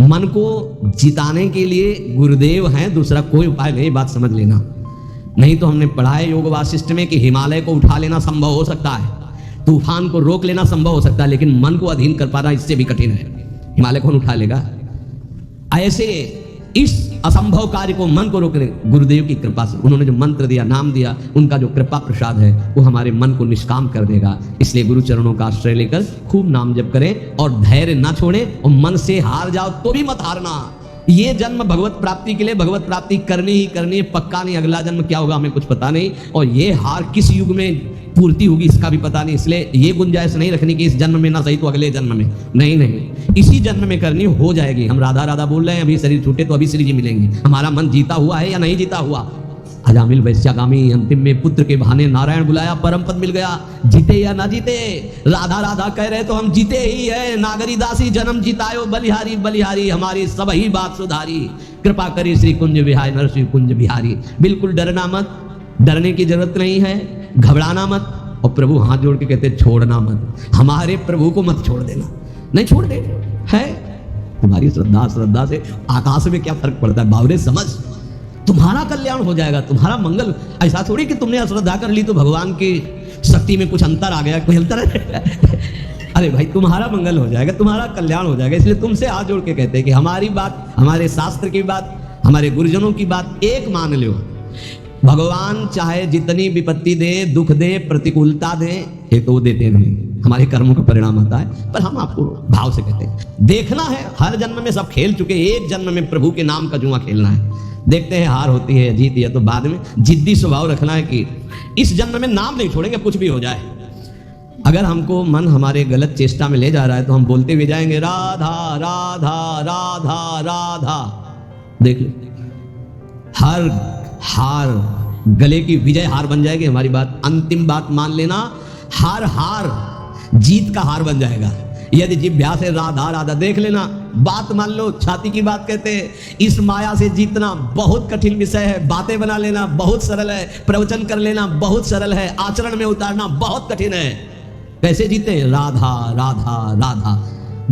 मन को जिताने के लिए गुरुदेव हैं, दूसरा कोई उपाय नहीं, बात समझ लेना। नहीं तो हमने पढ़ा है योग वासिष्ठ में कि हिमालय को उठा लेना संभव हो सकता है, तूफान को रोक लेना संभव हो सकता है, लेकिन मन को अधीन कर पाना इससे भी कठिन है। हिमालय कौन उठा लेगा? ऐसे इस असंभव कार्य को मन को रोकने गुरुदेव की कृपा से, उन्होंने जो मंत्र दिया, नाम दिया, उनका जो कृपा प्रसाद है वो हमारे मन को निष्काम कर देगा। इसलिए गुरु चरणों का आश्रय लेकर खूब नाम जप करें और धैर्य ना छोड़ें, और मन से हार जाओ तो भी मत हारना। ये जन्म भगवत प्राप्ति के लिए भगवत प्राप्ति करनी ही करनी है, पक्का नहीं अगला जन्म क्या होगा हमें कुछ पता नहीं, और ये हार किस युग में पूर्ति होगी इसका भी पता नहीं। इसलिए ये गुंजाइश नहीं रखनी कि इस जन्म में ना सही तो अगले जन्म में, नहीं नहीं, इसी जन्म में करनी हो जाएगी। हम राधा राधा बोल रहे हैं, अभी शरीर छूटे तो अभी श्री जी मिलेंगे। हमारा मन जीता हुआ है या नहीं जीता हुआ? अजामिल वैश्यागामी अंतिम में पुत्र के बहाने नारायण बुलाया, परम पद मिल गया। जीते या ना जीते, राधा राधा कह रहे तो हम जीते ही है। नागरी दासी जन्म जितायो बलिहारी बलिहारी, हमारी सब ही बात सुधारी। कृपा करी श्री कुंज विहाय नरसिंह कुंज बिहारी। बिल्कुल डरना मत, डरने की जरूरत नहीं है, घबराना मत, और प्रभु हाथ जोड़ के कहते छोड़ना मत। हमारे प्रभु को मत छोड़ देना, नहीं छोड़ दे है। तुम्हारी श्रद्धा से आकाश में क्या फर्क पड़ता है? बावरे समझ, तुम्हारा कल्याण हो जाएगा, तुम्हारा मंगल। ऐसा थोड़ी कि तुमने अश्रद्धा कर ली तो भगवान की शक्ति में कुछ अंतर आ गया, कोई अंतर है? अरे भाई तुम्हारा मंगल हो जाएगा, तुम्हारा कल्याण हो जाएगा। इसलिए तुमसे हाथ जोड़ के कहते हैं कि हमारी बात, हमारे शास्त्र की बात, हमारे गुरुजनों की बात एक मान लो। भगवान चाहे जितनी विपत्ति दे, दुख दे, प्रतिकूलता दे, ये तो वो देते नहीं, हमारे कर्मों का परिणाम आता है। पर हम आपको भाव से कहते हैं देखना है, हर जन्म में सब खेल चुके, एक जन्म में प्रभु के नाम का जुआ खेलना है। देखते हैं हार होती है जीत है तो बाद में जिद्दी स्वभाव रखना है कि इस जन्म में नाम नहीं छोड़ेंगे, कुछ भी हो जाए। अगर हमको मन हमारे गलत चेष्टा में ले जा रहा है तो हम बोलते हुए जाएंगे राधा राधा राधा राधा। देख लो, हर हार गले की विजय हार बन जाएगी हमारी बात। अंतिम बात मान लेना, हार हार जीत का हार बन जाएगा। यदि जिभ्या से राधा राधा, देख लेना, बात मान लो, छाती की बात कहते हैं। इस माया से जीतना बहुत कठिन विषय है, बातें बना लेना बहुत सरल है, प्रवचन कर लेना बहुत सरल है, आचरण में उतारना बहुत कठिन है। कैसे जीते? राधा राधा राधा।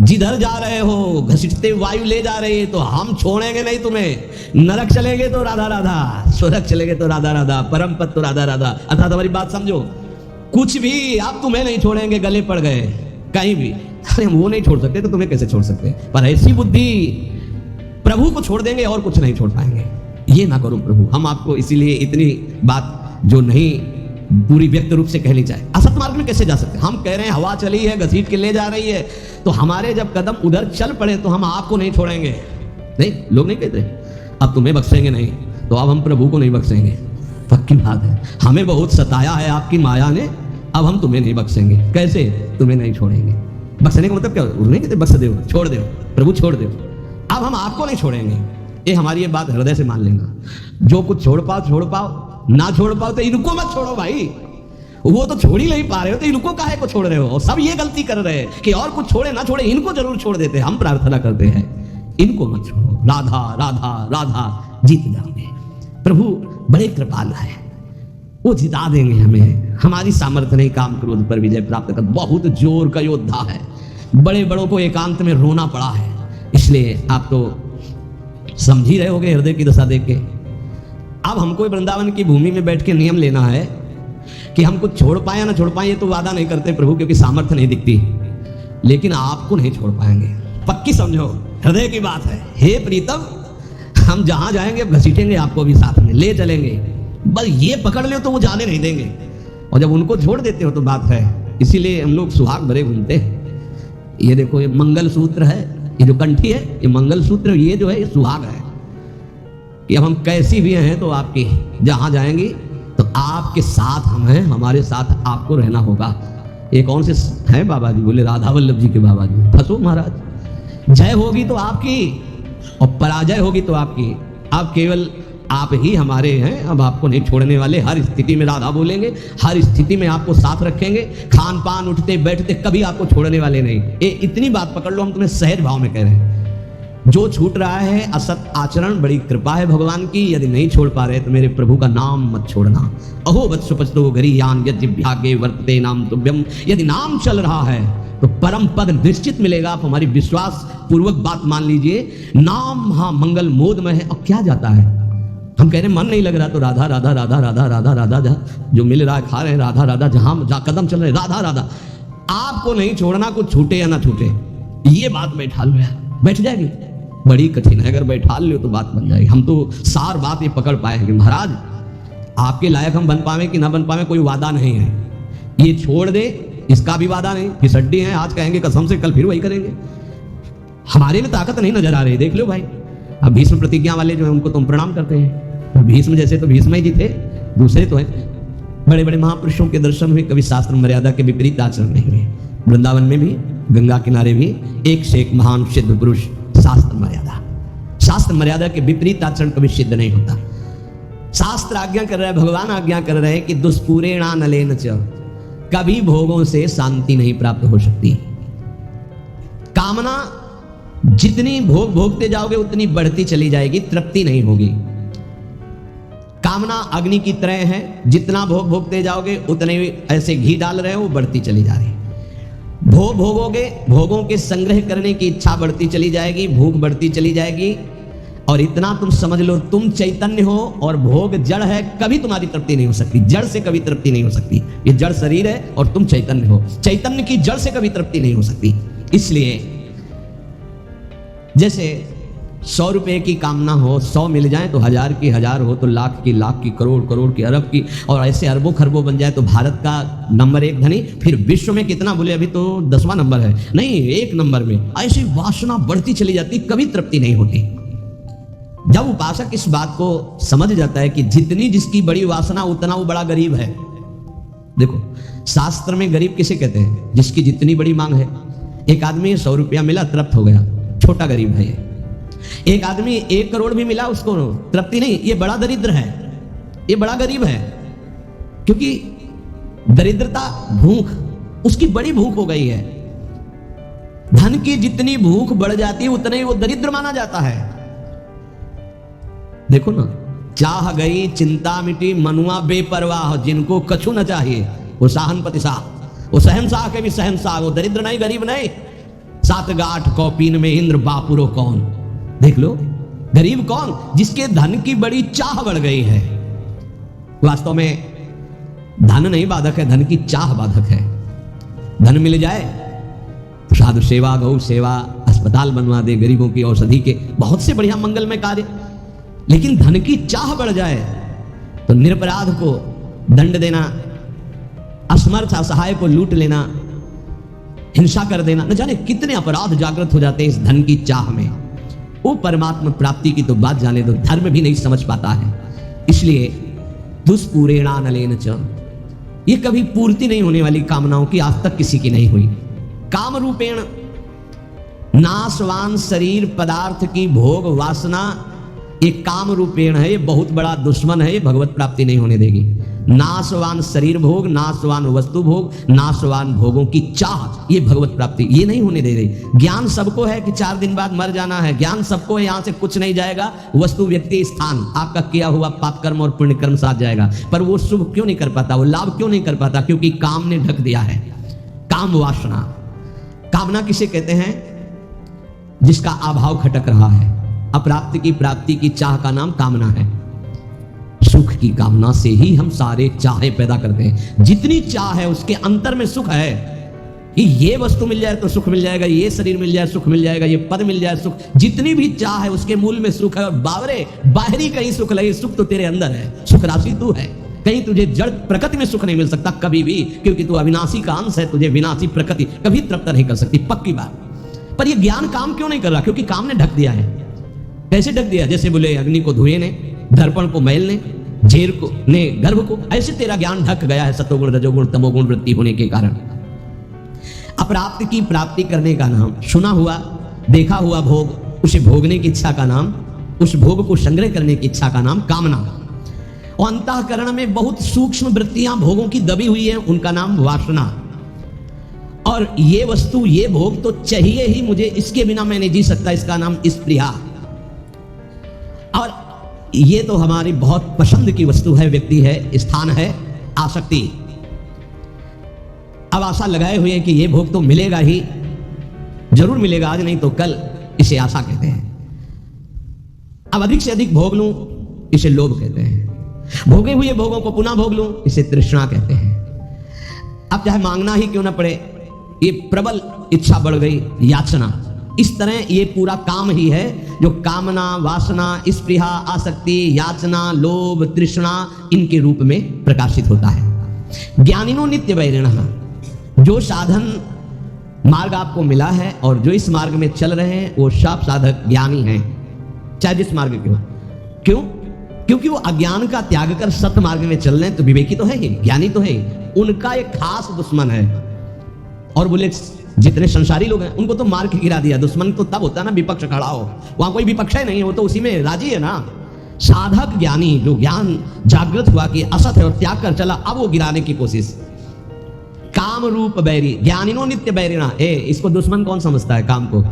जिधर जा रहे हो घसीटते वायु ले जा रही है तो हम छोड़ेंगे नहीं तुम्हें। नरक चलेंगे तो राधा राधा, स्वर्ग चलेंगे तो राधा राधा, परम पद तो राधा राधा। अर्थात हमारी बात समझो, कुछ भी आप तुम्हें नहीं छोड़ेंगे, गले पड़ गए कहीं भी। अरे हम वो नहीं छोड़ सकते तो तुम्हें कैसे छोड़ सकते? पर ऐसी बुद्धि, प्रभु को छोड़ देंगे और कुछ नहीं छोड़ पाएंगे। ये ना करो प्रभु। हम आपको इसीलिए इतनी बात जो नहीं पूरी व्यक्त रूप से कहनी चाहिए। असत मार्ग में कैसे जा सकते? हम कह रहे हैं हवा चली है, घसीट के ले जा रही है, तो हमारे जब कदम उधर चल पड़े तो हम आपको नहीं छोड़ेंगे। नहीं, लोग नहीं कहते अब तुम्हें बख्शेंगे नहीं, तो अब हम प्रभु को नहीं बख्शेंगे। पक्की बात है, हमें बहुत सताया है आपकी माया ने, अब हम तुम्हें नहीं बख्शेंगे। कैसे? तुम्हें नहीं छोड़ेंगे। बख्शने का मतलब क्या? नहीं कहते बख्श दो, छोड़ दो, प्रभु छोड़ दो, अब हम आपको नहीं छोड़ेंगे। ये हमारी ये बात हृदय से मान लेना। जो कुछ छोड़ पाओ, ना छोड़ पाओ तो इनको मत छोड़ो भाई। वो तो छोड़ ही नहीं पा रहे हो तो इनको काहे को छोड़ रहे हो? और सब ये गलती कर रहे हैं कि और कुछ छोड़े ना छोड़े, इनको जरूर छोड़ देते। हम प्रार्थना करते हैं इनको मत छोड़ो। राधा राधा राधा, जीत जाओगे। प्रभु बड़े कृपाल है, वो जिता देंगे हमें। हमारी सामर्थ्य नहीं, काम क्रोध पर विजय प्राप्त कर। बहुत जोर का योद्धा है, बड़े बड़ों को एकांत में रोना पड़ा है। इसलिए आप तो समझ ही रहे होगे हृदय की दशा देख के। अब हमको वृंदावन की भूमि में बैठ के नियम लेना है कि हम कुछ छोड़ पाए ना छोड़ पाए, ये तो वादा नहीं करते प्रभु, क्योंकि सामर्थ्य नहीं दिखती। लेकिन आपको नहीं छोड़ पाएंगे, पक्की समझो, हृदय की बात है। हे प्रीतम, हम जहां जाएंगे घसीटेंगे आपको भी साथ में ले चलेंगे। बस ये पकड़ लो तो वो जाने नहीं देंगे, और जब उनको छोड़ देते हो तो बात है। इसीलिए हम लोग सुहाग भरे घूमते हैं। ये देखो, ये मंगल सूत्र है, ये जो कंठी है ये मंगल सूत्र, ये जो है ये सुहाग है। कि अब हम कैसी भी हैं तो आपकी, जहां जाएंगी तो आपके साथ हम हैं, हमारे साथ आपको रहना होगा। ये कौन से हैं बाबा जी? बोले राधा वल्लभ जी के बाबा जी। फंसो महाराज, जय होगी तो आपकी और पराजय होगी तो आपकी। अब केवल आप ही हमारे हैं, अब आपको नहीं छोड़ने वाले। हर स्थिति में राधा बोलेंगे, हर स्थिति में आपको साथ रखेंगे। खान पान उठते बैठते कभी आपको छोड़ने वाले नहीं। ये इतनी बात पकड़ लो, हम तुम्हें सहज भाव में कह रहे हैं। जो छूट रहा है असत आचरण, बड़ी कृपा है भगवान की। यदि नहीं छोड़ पा रहे तो मेरे प्रभु का नाम मत छोड़ना। अहो वत्सुपस्तो गरीयान यज्ञागे वर्तते नाम तुभ्यम। यदि नाम चल रहा है तो परम पद निश्चित मिलेगा। आप हमारी विश्वास पूर्वक बात मान लीजिए। नाम हाँ मंगल मोदमय है। अब क्या जाता है, हम कह रहे मन नहीं लग रहा तो राधा राधा राधा राधा राधा राधा, जो मिल रहा है खा रहे हैं राधा राधा, जहां कदम चल रहे राधा राधा। आपको नहीं छोड़ना, कुछ छूटे या ना छूटे, ये बात बैठा लो यार, बैठ जाएगी। बड़ी कठिन है, अगर बैठा लो तो बात बन जाएगी। हम तो सार बात ये पकड़ पाए हैं कि महाराज आपके लायक हम बन पावे कि ना बन पावे कोई वादा नहीं है। ये छोड़ दे इसका भी वादा नहीं, फिर हड्डी है, आज कहेंगे कसम से, कल फिर वही करेंगे। हमारे में ताकत नहीं नजर आ रही, देख लो भाई। अब भीष्म प्रतिज्ञा वाले जो है उनको तुम प्रणाम करते हैं, भीष्म जैसे तो भीष्म ही जी थे, दूसरे तो हैं। बड़े बड़े महापुरुषों के दर्शन हुए, कभी शास्त्र मर्यादा के विपरीत आचरण नहीं हुए। वृंदावन में भी, गंगा किनारे भी एक से एक महान सिद्ध पुरुष। शास्त्र मर्यादा के विपरीत आचरण कभी सिद्ध नहीं होता। शास्त्र आज्ञा कर रहा है, भगवान आज्ञा कर रहे हैं कि दुष्पूरेणा नलेन च, कभी भोगों से शांति नहीं प्राप्त हो सकती। कामना जितनी भोग भोगते जाओगे उतनी बढ़ती चली जाएगी, तृप्ति नहीं होगी। कामना अग्नि की तरह है, जितना भोग भोगते जाओगे उतने ऐसे घी डाल रहे हो, वो बढ़ती चली जा रही। भोग भोगोगे, भोगों के संग्रह करने की इच्छा बढ़ती चली जाएगी, भूख बढ़ती चली जाएगी। और इतना तुम समझ लो, तुम चैतन्य हो और भोग जड़ है, कभी तुम्हारी तृप्ति नहीं हो सकती। जड़ से कभी तृप्ति नहीं हो सकती। ये जड़ शरीर है और तुम चैतन्य हो, चैतन्य की जड़ से कभी तृप्ति नहीं हो सकती। इसलिए जैसे 100 रुपए की कामना हो, 100 मिल जाए तो 1000 की 1000 हो तो लाख की करोड़ करोड़ की अरब की, और ऐसे अरबों खरबों बन जाए तो भारत का नंबर 1 धनी। फिर विश्व में कितना बोले, अभी तो 10वां नंबर है, नहीं 1 नंबर में। ऐसी वासना बढ़ती चली जाती, कभी तृप्ति नहीं होती। जब उपासक इस बात को समझ जाता है कि जितनी जिसकी बड़ी वासना उतना वो बड़ा गरीब है। देखो शास्त्र में गरीब किसे कहते हैं, जिसकी जितनी बड़ी मांग है। एक आदमी 100 रुपया मिला, तृप्त हो गया, छोटा गरीब है ये। एक आदमी 1 करोड़ भी मिला, उसको तृप्ति नहीं, ये बड़ा दरिद्र है, ये बड़ा गरीब है। क्योंकि दरिद्रता भूख, उसकी बड़ी भूख हो गई है। धन की जितनी भूख बढ़ जाती है उतने ही वो दरिद्र माना जाता है। देखो ना, चाह गई चिंता मिटी, मनुआ बेपरवाह, जिनको कछु न चाहिए वो साहनपति शाह, वो शहनशाह के भी शहनशाह, वो दरिद्र नहीं गरीब नहीं। 7 गांठ कौपीन में इंद्र बापुरो कौन। देख लो गरीब कौन, जिसके धन की बड़ी चाह बढ़ गई है। वास्तव में धन नहीं बाधक है, धन की चाह बाधक है। धन मिल जाए, साधु सेवा, गौ सेवा, अस्पताल बनवा दे, गरीबों की औषधि के बहुत से बढ़िया मंगलमय कार्य। लेकिन धन की चाह बढ़ जाए तो निरपराध को दंड देना, असमर्थ असहाय को लूट लेना, हिंसा कर देना, न जाने कितने अपराध जागृत हो जाते हैं इस धन की चाह में। वो परमात्मा प्राप्ति की तो बात जाने दो, धर्म भी नहीं समझ पाता है। इसलिए दुष्पूरेणा नलेन च, ये कभी पूर्ति नहीं होने वाली कामनाओं की आज तक किसी की नहीं हुई। काम रूपेण नाशवान शरीर पदार्थ की भोग वासना, ये काम रूपेण है, ये बहुत बड़ा दुश्मन है, ये भगवत प्राप्ति नहीं होने देगी। नाशवान शरीर भोग, नाशवान वस्तु भोग, नाशवान भोगों की चाह, ये भगवत प्राप्ति ये नहीं होने दे रही। ज्ञान सबको है कि 4 दिन बाद मर जाना है, ज्ञान सबको है, यहां से कुछ नहीं जाएगा। वस्तु व्यक्ति स्थान आपका किया हुआ पाप कर्म और पुण्य कर्म साथ जाएगा, पर वो शुभ क्यों नहीं कर पाता, वो लाभ क्यों नहीं कर पाता, क्योंकि काम ने ढक दिया है। काम वासना, कामना किसे कहते हैं, जिसका अभाव खटक रहा है। अप्राप्ति की प्राप्ति की चाह का नाम कामना है। सुख की कामना से ही हम सारे चाहे पैदा करते हैं। जितनी चाह है उसके अंतर में सुख है कि ये वस्तु मिल जाए तो सुख मिल जाएगा, ये शरीर मिल जाए सुख मिल जाएगा, ये पद मिल जाए सुख। जितनी भी चाह है उसके मूल में सुख है। और बावरे बाहरी कहीं सुख लगे, सुख तो तेरे अंदर है, सुख राशि तू है। कहीं तुझे जड़ प्रकृति में सुख नहीं मिल सकता कभी भी, क्योंकि तू अविनाशी का अंश है। तुझे विनाशी प्रकृति कभी तृप्त नहीं कर सकती, पक्की बात। पर यह ज्ञान काम क्यों नहीं कर रहा, क्योंकि काम ने ढक दिया है। कैसे ढक दिया, जैसे बोले अग्नि को धुएं ने, दर्पण को मैल ने, झेर को ने गर्भ को, ऐसे तेरा ज्ञान ढक गया है सतोगुण रजोगुण तमोगुण वृत्ति होने के कारण। अप्राप्ति की प्राप्ति करने का नाम, सुना हुआ देखा हुआ भोग, उसे भोगने की इच्छा का नाम, उस भोग को संग्रह करने की इच्छा का नाम कामना। और अंतःकरण में बहुत सूक्ष्म वृत्तियां भोगों की दबी हुई है, उनका नाम वासना। और और ये वस्तु, ये भोग तो चाहिए ही मुझे, इसके बिना मैं नहीं जी सकता, इसका नाम स्पृहा। और ये तो हमारी बहुत पसंद की वस्तु है, व्यक्ति है, स्थान है, आसक्ति। अब आशा लगाए हुए हैं कि ये भोग तो मिलेगा ही, जरूर मिलेगा, आज नहीं तो कल, इसे आशा कहते हैं। अब अधिक से अधिक भोग लूं, इसे लोभ कहते हैं। भोगे हुए भोगों को पुनः भोग लूं, इसे तृष्णा कहते हैं। अब चाहे मांगना ही क्यों ना पड़े, ये प्रबल इच्छा बढ़ गई, याचना। इस तरह ये पूरा काम ही है जो कामना, वासना, स्पृहा, आसक्ति, याचना, लोभ, तृष्णा, इनके रूप में प्रकाशित होता है। ज्ञानिनो नित्य वैरिणः, जो साधन मार्ग आपको मिला है और जो इस मार्ग में चल रहे हैं वो सब साधक ज्ञानी हैं, चाहे जिस मार्ग के हो। क्यों? क्योंकि वो अज्ञान का त्याग कर सत्य मार्ग में चल रहे हैं, तो विवेकी तो है ही, ज्ञानी तो है ही। उनका एक खास दुश्मन है। और बोले जितने संसारी लोग हैं उनको तो मार के गिरा दिया। दुश्मन तो तब होता है ना विपक्ष खड़ा हो, वहां कोई विपक्ष ही नहीं है, वो तो उसी में राजी है ना। साधक ज्ञानी, जो ज्ञान जागृत हुआ कि असत है और त्याग कर चला, अब वो गिराने की कोशिश। काम रूप बैरी, ज्ञानिनो नित्य बैरिणा। इसको दुश्मन कौन समझता है? काम को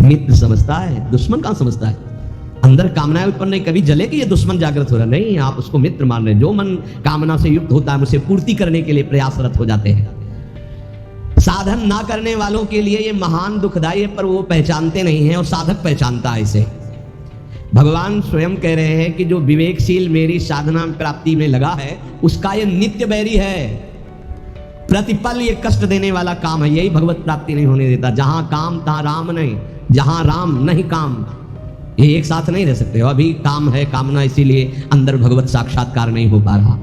मित्र समझता है, दुश्मन कौन समझता है? अंदर कामनाएं उत्पन्न नहीं, कभी जले कि ये दुश्मन जागृत हो रहा, नहीं, आप उसको मित्र मान रहे हैं। जो मन कामना से युक्त होता है उसे पूर्ति करने के लिए प्रयासरत हो जाते हैं। साधन ना करने वालों के लिए ये महान दुखदाई है, पर वो पहचानते नहीं है और साधक पहचानता है इसे। भगवान स्वयं कह रहे हैं कि जो विवेकशील मेरी साधना प्राप्ति में लगा है उसका ये नित्य बैरी है, प्रतिपल ये कष्ट देने वाला काम है, यही भगवत प्राप्ति नहीं होने देता। जहां काम तहां राम नहीं, जहां राम नहीं काम, ये एक साथ नहीं रह सकते। अभी काम है, कामना, इसीलिए अंदर भगवत साक्षात्कार नहीं हो पा रहा।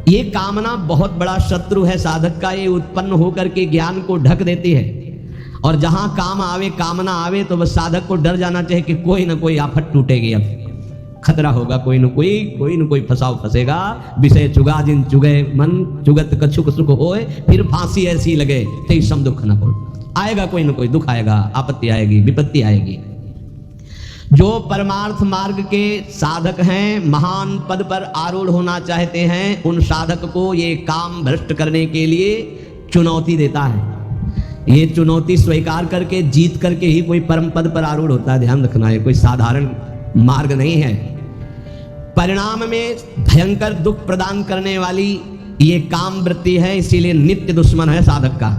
ये कामना बहुत बड़ा शत्रु है साधक का, ये उत्पन्न होकर के ज्ञान को ढक देती है। और जहां काम आवे, कामना आवे, तो बस साधक को डर जाना चाहिए कि कोई ना कोई आफत टूटेगी, अब खतरा होगा, कोई न कोई फसाव फंसेगा। विषय चुगा जिन चुगे मन, चुगत कछुक सुख होए, फिर फांसी ऐसी लगे ते सम दुख न हो। आएगा कोई ना कोई दुख आएगा, आपत्ति आएगी, विपत्ति आएगी। जो परमार्थ मार्ग के साधक हैं, महान पद पर आरूढ़ होना चाहते हैं, उन साधक को ये काम भ्रष्ट करने के लिए चुनौती देता है। ये चुनौती स्वीकार करके, जीत करके ही कोई परम पद पर आरूढ़ होता है। ध्यान रखना है, कोई साधारण मार्ग नहीं है। परिणाम में भयंकर दुख प्रदान करने वाली ये काम वृत्ति है, इसीलिए नित्य दुश्मन है साधक का।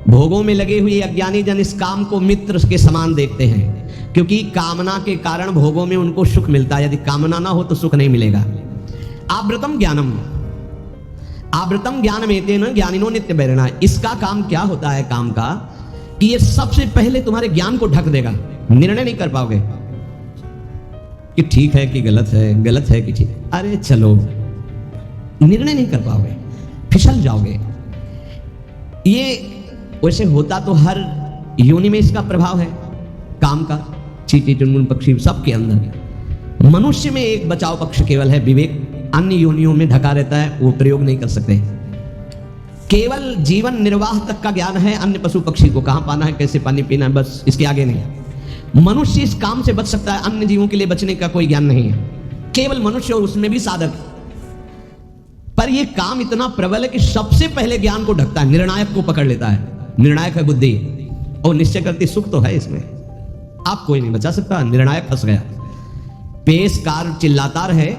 भोगों में लगे हुए अज्ञानी जन इस काम को मित्र के समान देखते हैं, क्योंकि कामना के कारण भोगों में उनको सुख मिलता है। यदि कामना ना हो तो सुख नहीं मिलेगा। आवृतम ज्ञानम, आवृतम ज्ञान में तेन ज्ञानिनो नित्य बैरिणा। इसका काम क्या होता है? काम का कि ये सबसे पहले तुम्हारे ज्ञान को ढक देगा। निर्णय नहीं कर पाओगे कि ठीक है कि गलत है, गलत है कि ठीक। अरे चलो, निर्णय नहीं कर पाओगे, फिसल जाओगे। ये वैसे होता तो हर योनि में इसका प्रभाव है काम का, चींटी चुनमुन पक्षी सबके अंदर। मनुष्य में एक बचाव पक्ष केवल है विवेक, अन्य योनियों में ढका रहता है, वो प्रयोग नहीं कर सकते। केवल जीवन निर्वाह तक का ज्ञान है। अन्य पशु पक्षी को कहां पाना है, कैसे पानी पीना है, बस इसके आगे नहीं। मनुष्य इस काम से बच सकता है, अन्य जीवों के लिए बचने का कोई ज्ञान नहीं है। केवल मनुष्य, और उसमें भी साधक। पर यह काम इतना प्रबल है कि सबसे पहले ज्ञान को ढकता है, निर्णायक को पकड़ लेता है। निर्णायक है बुद्धि, और निश्चय करती सुख तो है इसमें, आप कोई नहीं बचा सकता। निर्णायक फंस गया। पेशकार चिल्लाता रहे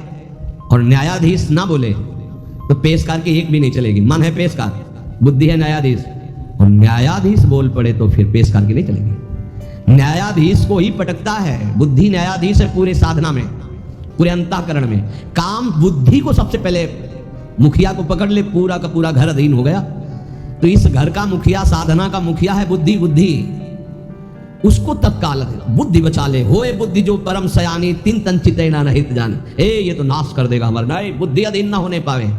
और न्यायाधीश ना बोले तो पेशकार की एक भी नहीं चलेगी। मन है पेशकार, बुद्धि है न्यायाधीश, और न्यायाधीश बोल पड़े तो फिर पेशकार की नहीं चलेगी। न्यायाधीश को ही पटकता है, बुद्धि न्यायाधीश है पूरे साधना में, पूरे अंतःकरण में। काम बुद्धि को सबसे पहले, मुखिया को पकड़ ले, पूरा का पूरा घर अधीन हो गया। तो इस घर का मुखिया, साधना का मुखिया है बुद्धि। बुद्धि उसको तत्काल बुद्धि बचा ले। होए बुद्धि जो परम सयानी, तीन तन चिते ना रहित जान। ये तो नाश कर देगा हमारा। नहीं, बुद्धि अधीन ना होने पावे।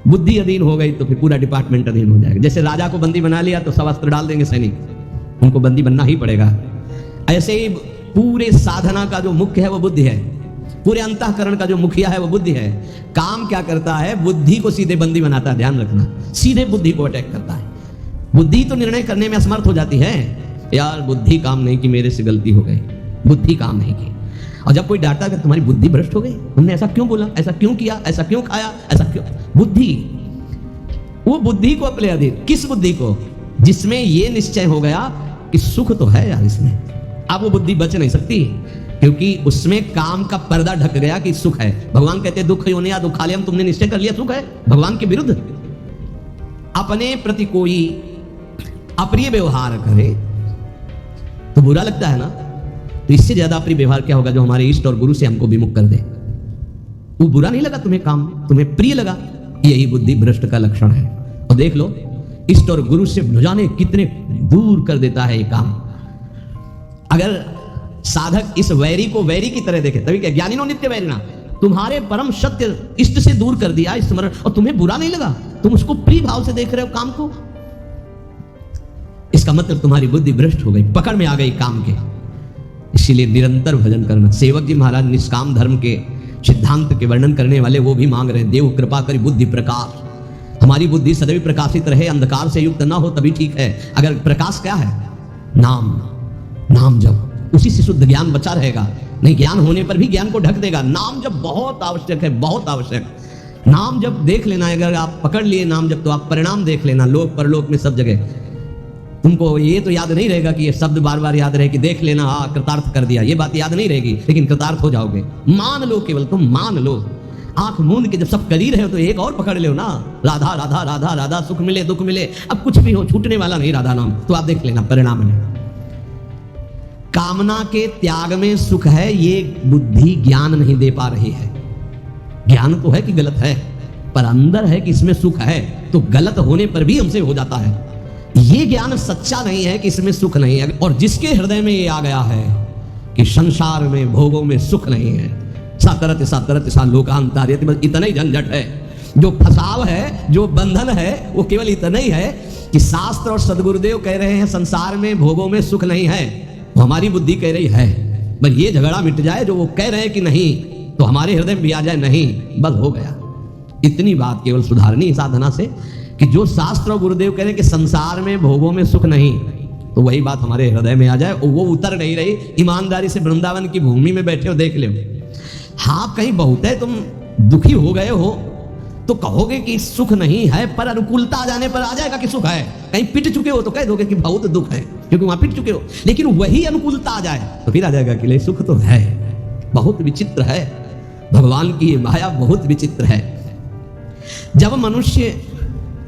बुद्धि अधीन हो गई तो फिर पूरा डिपार्टमेंट अधीन हो जाएगा। जैसे राजा को बंदी बना लिया तो सब अस्त्र डाल देंगे सैनिक, उनको बंदी बनना ही पड़ेगा। ऐसे ही पूरे साधना का जो मुख्य है वो बुद्धि है, पूरे अंतःकरण का जो मुखिया है वो बुद्धि है। काम क्या करता है? बुद्धि को सीधे बंदी बनाता है। ध्यान रखना, सीधे बुद्धि को अटैक करता है। बुद्धि तो निर्णय करने में असमर्थ हो जाती है। यार बुद्धि काम नहीं की, मेरे से गलती हो गई, बुद्धि काम नहीं की। और जब कोई डांटा कि तुम्हारी बुद्धि भ्रष्ट हो गई, तुमने ऐसा क्यों बोला, ऐसा क्यों किया, ऐसा क्यों खाया, ऐसा क्यों, बुद्धि। वो वो बुद्धि को अपने अधीन, किस बुद्धि को? जिसमें ये निश्चय हो गया कि सुख तो है यार इसमें। अब वो बुद्धि बच नहीं सकती, क्योंकि उसमें काम का पर्दा ढक गया कि सुख है। भगवान कहते हैं दुख योनि या दुखालयम, तुमने निश्चय कर लिया सुख है। भगवान के विरुद्ध अपने प्रति कोई अप्रिय व्यवहार करे तो बुरा लगता है ना। तो इससे ज्यादा अप्रिय व्यवहार क्या होगा जो हमारे इष्ट और गुरु से हमको विमुख कर दे। वो बुरा नहीं लगा तुम्हें, काम तुम्हें प्रिय लगा, यही बुद्धि भ्रष्ट का लक्षण है। और देख लो इष्ट और गुरु से जाने कितने दूर कर देता है ये काम। अगर साधक इस वैरी को वैरी की तरह देखे, तभी क्या ज्ञानी नो नित्य वैरिणा, तुम्हारे परम सत्य इष्ट से दूर कर दिया स्मरण, और तुम्हें बुरा नहीं लगा, तुम उसको प्रिय भाव से देख रहे हो काम को, इसका मतलब तुम्हारी बुद्धि भ्रष्ट हो गई, पकड़ में आ गई काम के। इसीलिए निरंतर भजन करना। सेवक जी महाराज निष्काम धर्म के सिद्धांत के वर्णन करने वाले वो भी मांग रहे हैं, देव कृपा करी बुद्धि प्रकाश, हमारी बुद्धि सदैव प्रकाशित रहे, अंधकार से युक्त ना हो तभी ठीक है। अगर प्रकाश क्या है? नाम, नाम जब, उसी से शुद्ध ज्ञान बचा रहेगा। नहीं ज्ञान होने पर भी ज्ञान को ढक देगा। नाम जब बहुत आवश्यक है, बहुत आवश्यक। नाम जब देख लेना, अगर आप पकड़ लिए नाम जब, तो आप परिणाम देख लेना, लोक परलोक में सब जगह। तुमको ये तो याद नहीं रहेगा कि ये शब्द बार बार याद रहे कि देख लेना, हाँ कृतार्थ कर दिया, ये बात याद नहीं रहेगी, लेकिन कृतार्थ हो जाओगे। मान लो, केवल तुम मान लो। आंख मूंद के जब सब कर ही रहे हो तो एक और पकड़ लो ना, राधा राधा राधा राधा, सुख मिले दुख मिले, अब कुछ भी हो छूटने वाला नहीं राधा नाम, तो आप देख लेना परिणाम में। कामना के त्याग में सुख है, ये बुद्धि ज्ञान नहीं दे पा रही है। ज्ञान तो है कि गलत है, पर अंदर है कि इसमें सुख है, तो गलत होने पर भी हमसे हो जाता है। ये ज्ञान सच्चा नहीं है कि इसमें सुख नहीं है। और जिसके हृदय में ये आ गया है कि संसार में भोगों में सुख नहीं है, सातरत सा लोकांतार्यत, बस इतना ही झंझट है। जो फसाव है, जो बंधन है, वो केवल इतना ही है कि शास्त्र और सदगुरुदेव कह रहे हैं संसार में भोगों में सुख नहीं है, वो हमारी बुद्धि कह रही है। बस ये झगड़ा मिट जाए, जो वो कह रहे हैं कि नहीं, तो हमारे हृदय में भी आ जाए नहीं, बस हो गया। इतनी बात केवल सुधारनी साधना से, कि जो शास्त्र और गुरुदेव कह रहे हैं कि संसार में भोगों में सुख नहीं, तो वही बात हमारे हृदय में आ जाए। और वो उतर नहीं रही। ईमानदारी से वृंदावन की भूमि में बैठे हो, देख लो, हाँ कहीं बहुत है, तुम दुखी हो गए हो तो कहोगे कि सुख नहीं है, पर अनुकूलता आ जाने पर आ जाएगा कि सुख है। कहीं पिट चुके हो तो कह दोगे कि बहुत दुख है, क्योंकि वहां पिट चुके हो। लेकिन वही अनुकूलता आ जाए तो फिर आ जाएगा कि ले सुख तो है। बहुत विचित्र है भगवान की ये माया, बहुत विचित्र है। जब मनुष्य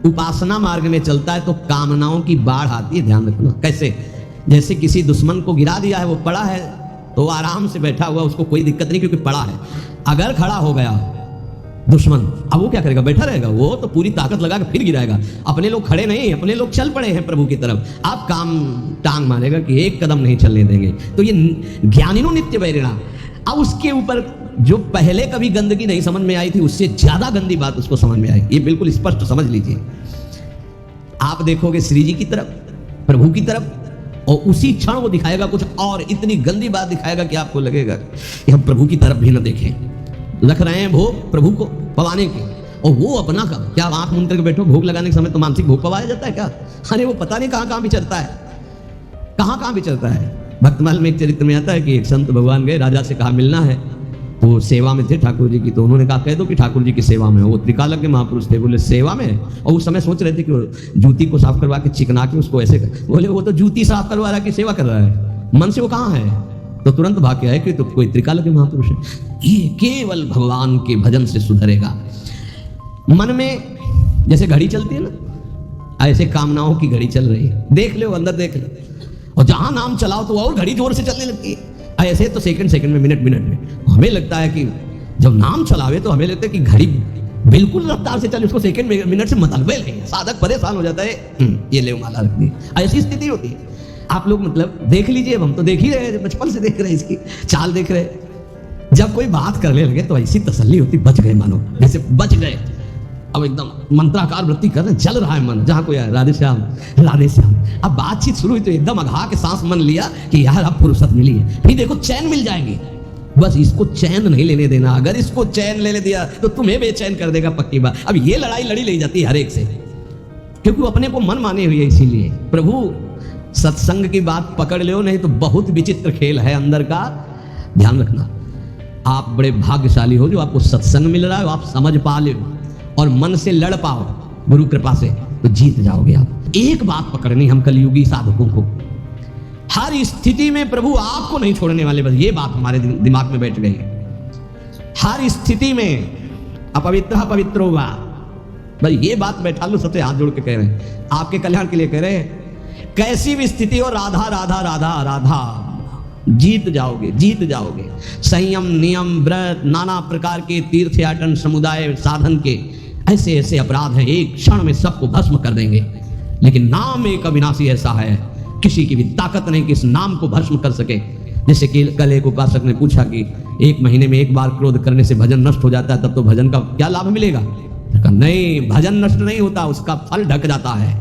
उपासना मार्ग में चलता है तो कामनाओं की बाढ़ आती है, ध्यान रखना। कैसे? जैसे किसी दुश्मन को गिरा दिया है, वो पड़ा है तो आराम से बैठा हुआ, उसको कोई दिक्कत नहीं क्योंकि पड़ा है। अगर खड़ा हो गया दुश्मन, अब वो क्या करेगा? बैठा रहेगा? वो तो पूरी ताकत लगा के फिर गिराएगा। अपने लोग खड़े नहीं, अपने लोग चल पड़े हैं प्रभु की तरफ, आप काम टांग मारेगा कि एक कदम नहीं चलने देंगे। तो ये ज्ञानिनो नित्य वैरिणा। अब उसके ऊपर जो पहले कभी गंदगी नहीं समझ में आई थी, उससे ज्यादा गंदी बात उसको समझ में आई। ये बिल्कुल स्पष्ट समझ लीजिए। आप देखोगे श्री जी की तरफ, प्रभु की तरफ, और उसी क्षण वो दिखाएगा कुछ और, इतनी गंदी बात दिखाएगा कि आपको लगेगा कि हम प्रभु की तरफ भी न देखें। रख रहे हैं भोग प्रभु को पवाने के, और वो अपना का क्या, आंख मूंद करके बैठो, भोग लगाने के समय तो मानसिक भोग पवाया जाता है क्या? अरे वो पता नहीं कहाँ कहाँ विचरता है, कहाँ कहाँ विचरता है। भक्तमाल में एक चरित्र में आता है कि एक संत भगवान गए, राजा से कहा मिलना है, तो सेवा में थे ठाकुर जी की, तो उन्होंने कहा कह दो कि ठाकुर जी की सेवा में। वो त्रिकालज्ञ के महापुरुष थे, बोले सेवा में? और उस समय सोच रहे थे कि जूती को साफ करवा के चिकना के उसको ऐसे कर। बोले वो तो जूती साफ करवा रहा कि सेवा कर रहा है, मन से वो कहाँ है? तो तुरंत भाग के आए कि तो कोई त्रिकालज्ञ महापुरुष है। ये केवल भगवान के भजन से सुधरेगा। मन में जैसे घड़ी चलती है ना, ऐसे कामनाओं की घड़ी चल रही है, देख लो अंदर देख लो, और जहां नाम चलाओ तो और घड़ी जोर से चलने लगती है। ऐसे तो सेकंड सेकंड में, मिनट मिनट में। हमें लगता है कि जब नाम चलावे तो हमें लगता है कि घड़ी बिल्कुल रफ्तार से चले, उसको सेकंड मिनट से मतलबे नहीं। साधक परेशान हो जाता है, ये ले माला रख दी, ऐसी स्थिति होती है। आप लोग मतलब देख लीजिए, हम तो देख ही रहे हैं, बचपन से देख रहे हैं, इसकी चाल देख रहे हैं। जब कोई बात करने लगे तो ऐसी तसल्ली होती, बच गए मानो, जैसे बच गए। अब एकदम मंत्राकार वृत्ति कर रहे, चल रहा है मन, जहां कोई आए राधे श्याम राधे श्याम। अब बातचीत शुरू हुई तो एकदम अघा के सांस मन लिया कि यार अब फुर्सत मिली है, फिर देखो चैन मिल जाएगी। बस इसको चैन नहीं लेने देना, अगर इसको चैन लेने दिया तो तुम्हें बेचैन कर देगा, पक्की बात। अब ये लड़ाई लड़ी ले जाती है हर एक से, क्योंकि वो अपने को मन माने हुए है। इसीलिए प्रभु सत्संग की बात पकड़ लो, नहीं तो बहुत विचित्र खेल है अंदर का। ध्यान रखना, आप बड़े भाग्यशाली हो जो आपको सत्संग मिल रहा है, आप समझ पा लो और मन से लड़ पाओ। गुरु कृपा से, तो जीत जाओगे आप। एक बात पकड़नी हम कलयुगी साधकों को, हर स्थिति में प्रभु आपको नहीं छोड़ने वाले, बस ये बात हमारे दिमाग में बैठ गई। हर स्थिति में अपवित्र पवित्र होगा, बस ये बात बैठा लो, सबसे हाथ जोड़ के कह रहे हैं, आपके कल्याण के लिए कह रहे हैं। कैसी भी स्थिति हो, राधा राधा राधा राधा, जीत जाओगे, जीत जाओगे। संयम, नियम, व्रत, नाना प्रकार के तीर्थयाटन, समुदाय साधन के ऐसे ऐसे अपराध हैं, एक क्षण में सबको भस्म कर देंगे। लेकिन नाम एक अविनाशी ऐसा है, किसी की भी ताकत नहीं कि इस नाम को भस्म कर सके। जैसे कि कल एक उपासक ने पूछा कि 1 महीने में 1 बार क्रोध करने से भजन नष्ट हो जाता है, तब तो भजन का क्या लाभ मिलेगा? नहीं, भजन नष्ट नहीं होता, उसका फल ढक जाता है।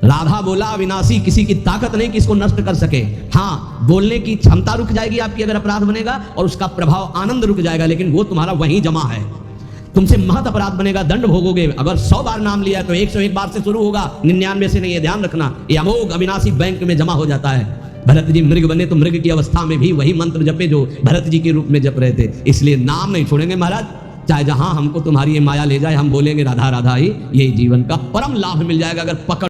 राधा बोला अविनाशी, किसी की ताकत नहीं कि इसको नष्ट कर सके। हाँ, बोलने की क्षमता रुक जाएगी आपकी अगर अपराध बनेगा, और उसका प्रभाव आनंद रुक जाएगा, लेकिन वो तुम्हारा वहीं जमा है। तुमसे महत अपराध बनेगा, दंड भोगोगे। अगर 100 बार नाम लिया तो 101 बार से शुरू होगा, 99 से नहीं, ये ध्यान रखना। ये अमोघ अविनाशी बैंक में जमा हो जाता है। भरत जी मृग बने तो मृग की अवस्था में भी वही मंत्र जपे जो भरत जी के रूप में जप रहे थे। इसलिए नाम नहीं छोड़ेंगे महाराज, चाहे जहां हमको तुम्हारी ये माया ले जाए, हम बोलेंगे राधा राधा ही, यही जीवन का परम लाभ मिल जाएगा अगर पकड़